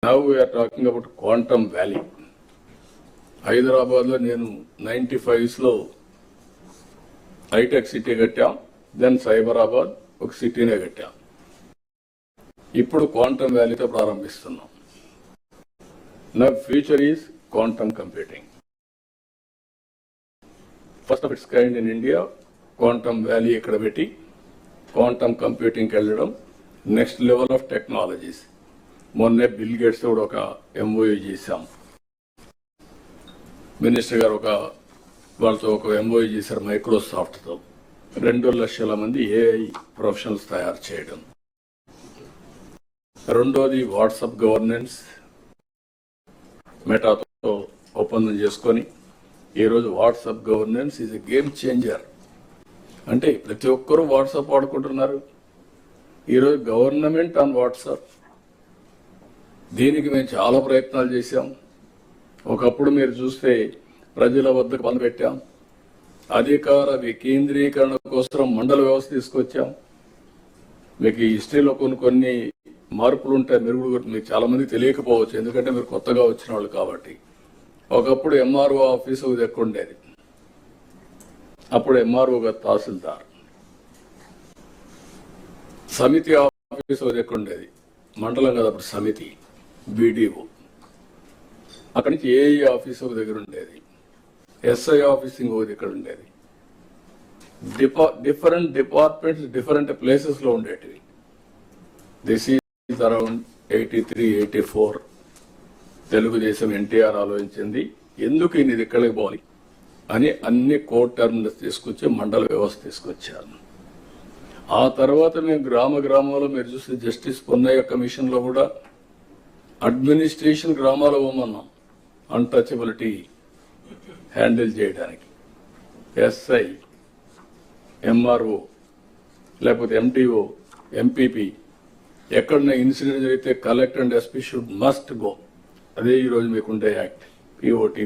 Now we are talking about Quantum Valley. హైదరాబాద్లో నేను 95లో hitech city కట్టాం, దెన్ సైబరాబాద్ ఒక సిటీనే కట్టాం. ఇప్పుడు క్వాంటమ్ వ్యాలీతో ప్రారంభిస్తున్నాం. నా future is quantum computing. First of it's kind in India. Quantum valley ఇక్కడ పెట్టి క్వాంటమ్ కంప్యూటింగ్కి వెళ్ళడం, నెక్స్ట్ లెవెల్ ఆఫ్ టెక్నాలజీస్. మొన్నే బిల్ గేట్స్ కూడా ఒక ఎంఓయూ చేశాం. మినిస్టర్ గారు వాళ్ళతో ఒక ఎంఓయూ చేశారు మైక్రోసాఫ్ట్తో. 2 లక్షల మంది ఏఐ ప్రొఫెషనల్స్ తయారు చేయడం. రెండోది వాట్సాప్ గవర్నెన్స్ మెటాతో ఒప్పందం చేసుకొని ఈరోజు WhatsApp governance is a game changer. అంటే ప్రతి ఒక్కరూ వాట్సాప్ వాడుకుంటున్నారు. ఈరోజు గవర్నమెంట్ ఆన్ వాట్సాప్. దీనికి మేము చాలా ప్రయత్నాలు చేశాం. ఒకప్పుడు మీరు చూస్తే ప్రజల వద్దకు మొదలుపెట్టాం. అధికార వికేంద్రీకరణ కోసం మండల వ్యవస్థ తీసుకొచ్చాం. మీకు ఈ హిస్టరీలో కొన్ని మార్పులు ఉంటాయి. మీకు చాలా మంది తెలియకపోవచ్చు, ఎందుకంటే మీరు కొత్తగా వచ్చిన వాళ్ళు కాబట్టి. ఒకప్పుడు ఎంఆర్ఓ ఆఫీసు ఎక్కువ ఉండేది. అప్పుడు ఎంఆర్ఓ తహసీల్దార్, సమితి ఆఫీసు ఎక్కువ ఉండేది. మండలం కదా అప్పుడు సమితి, బీడీఓ. అక్కడి నుంచి ఏఈ ఆఫీస్ ఒక దగ్గర ఉండేది, ఎస్ఐ ఆఫీస్ ఇంకొక దగ్గర ఉండేది. డిఫరెంట్ డిపార్ట్మెంట్స్ డిఫరెంట్ ప్లేసెస్ లో ఉండేటివి. This is around 83-84. Telugu Desam NTR ఆలోచించింది, ఎందుకు ఇది ఇక్కడికి పోవాలి అని అన్ని కోర్ట్ టర్మినల్స్ తీసుకొచ్చి మండల వ్యవస్థ తీసుకొచ్చారు. ఆ తర్వాత మేము గ్రామంలో మీరు చూస్తే జస్టిస్ పొన్నయ్య కమిషన్ లో కూడా అడ్మినిస్ట్రేషన్ గ్రామాలు పోమన్నాం, అన్టచబిలిటీ హ్యాండిల్ చేయడానికి. ఎస్ఐ, ఎంఆర్ఓ, లేకపోతే ఎంటీఓ, ఎంపీపీ, ఎక్కడన్నా ఇన్సిడెంట్ జరిగితే collector and SP should must go. అదే ఈరోజు మీకుండే యాక్ట్, పిఓటి.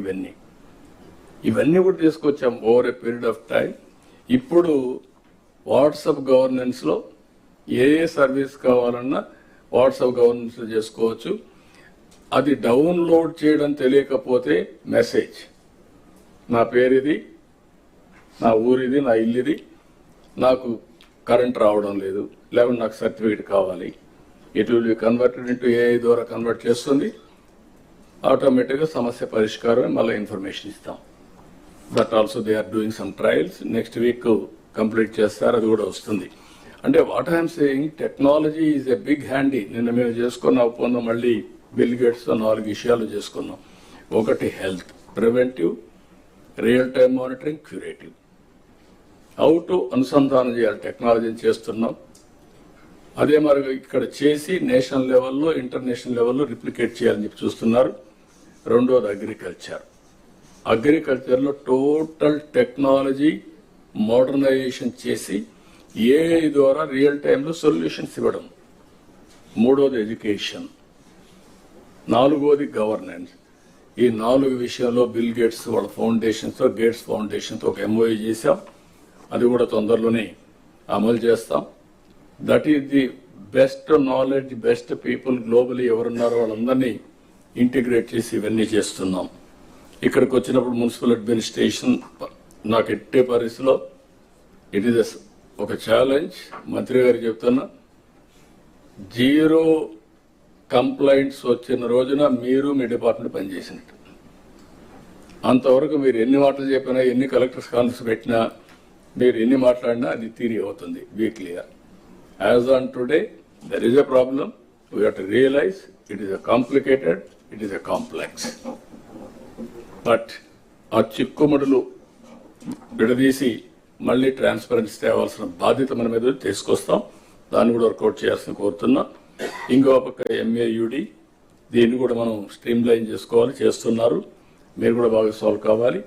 ఇవన్నీ కూడా తీసుకొచ్చాం over a period of time. ఇప్పుడు వాట్సాప్ గవర్నెన్స్ లో ఏ సర్వీస్ కావాలన్నా వాట్సాప్ గవర్నెన్స్ లో చేసుకోవచ్చు. అది డౌన్లోడ్ చేయడం తెలియకపోతే మెసేజ్, నా పేరుది, నా ఊరిది, నా ఇల్లుది, నాకు కరెంట్ రావడం లేదు, లేకుంటే నాకు సర్టిఫికేట్ కావాలి. It will be converted into AI ద్వారా కన్వర్ట్ చేస్తుంది. ఆటోమేటిక్గా సమస్య పరిష్కారం, మళ్ళీ ఇన్ఫర్మేషన్ ఇస్తాం. That also they are doing some trials. Next week complete చేస్తారు, అది కూడా వస్తుంది. అంటే what I'm saying, technology is a big handy. నిన్న మేము చేసుకున్న ఒప్పందం మళ్ళీ బిల్ గేట్స్ తో 4 విషయాలు చేసుకున్నాం. ఒకటి health, preventive, real time monitoring, curative. How to అనుసంధానం చేయాలి టెక్నాలజీని చేస్తున్నాం. అదే మరి ఇక్కడ చేసి నేషనల్ లెవెల్లో, ఇంటర్నేషనల్ లెవెల్లో రిప్లికేట్ చేయాలని చెప్పి చూస్తున్నారు. రెండోది అగ్రికల్చర్లో టోటల్ టెక్నాలజీ మోడర్నైజేషన్ చేసి ఏఐ ద్వారా రియల్ టైంలో సొల్యూషన్స్ ఇవ్వడం. మూడోది ఎడ్యుకేషన్. 4వది గవర్నెన్స్. ఈ 4 విషయాల్లో బిల్ గేట్స్ వాళ్ళ ఫౌండేషన్తో, గేట్స్ ఫౌండేషన్తో ఒక ఎంఓయూ చేశాం. అది కూడా తొందరలోనే అమలు చేస్తాం. That is the best knowledge, best people globally ఎవరున్నారో వాళ్ళందరినీ ఇంటిగ్రేట్ చేసి ఇవన్నీ చేస్తున్నాం. ఇక్కడికి వచ్చినప్పుడు మున్సిపల్ అడ్మినిస్ట్రేషన్ నాకు ఎట్టే పరిస్థితిలో ఇట్ ఈస్ ఒక ఛాలెంజ్. మంత్రి గారు చెప్తున్నా, 0 కంప్లైంట్స్ వచ్చిన రోజున మీరు మీ డిపార్ట్మెంట్ పనిచేసినట్టు. అంతవరకు మీరు ఎన్ని మాటలు చెప్పినా, ఎన్ని కలెక్టర్స్ కాన్ఫరెన్స్ పెట్టినా, మీరు ఎన్ని మాట్లాడినా అది తీరి అవుతుంది. Be clear. As on today there is a problem. We have to realise it is a complicated, it is a complex. But ఆ చిక్కుముడులు విడదీసి మళ్ళీ ట్రాన్స్పరెన్సీ తేవాల్సిన బాధ్యత మన మీద తీసుకొస్తాం. దాన్ని కూడా వర్కౌట్ చేయాల్సిన కోరుతున్నా. ఇంకో పక్క ఎంఏయుడి, దీన్ని కూడా మనం స్ట్రీమ్ లైన్ చేస్తున్నారు. మీరు కూడా బాగా సాల్వ్ కావాలి.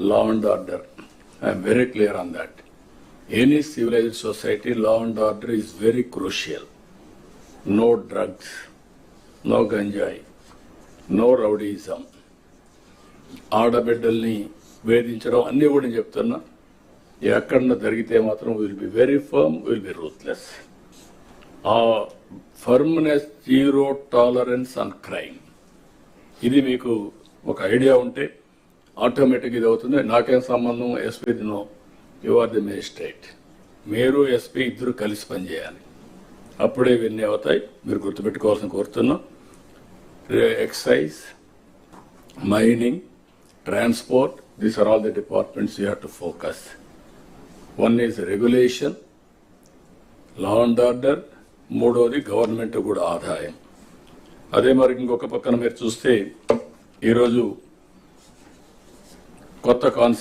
Law and order, I'm very clear on that. Any civilized society, law and order is very crucial. No drugs, no ganja, no rowdyism, ఆడబిడ్డల్ని వేధించడం అన్నీ కూడా నేను చెప్తున్నా. ఎక్కడన్నా జరిగితే మాత్రం will be very firm, will be ruthless. ఆ firmness, zero tolerance on crime, ఇది మీకు ఒక ఐడియా ఉంటే ఆటోమేటిక్ ఇది అవుతుంది. నాకేం సంబంధం, SP no, you are the magistrate, మీరు ఎస్పీ ఇద్దరు కలిసి పనిచేయాలి, అప్పుడే ఇవన్నీ అవుతాయి. మీరు గుర్తుపెట్టుకోవాల్సిన కోరుతున్నాం. Excise, mining, transport, these are all the departments you have to focus. One is regulation, law and order, మూడోది గవర్నమెంట్ కూడా ఆదాయం. అదే మరి ఇంకొక పక్కన మీరు చూస్తే ఈరోజు కొత్త కాన్సెప్ట్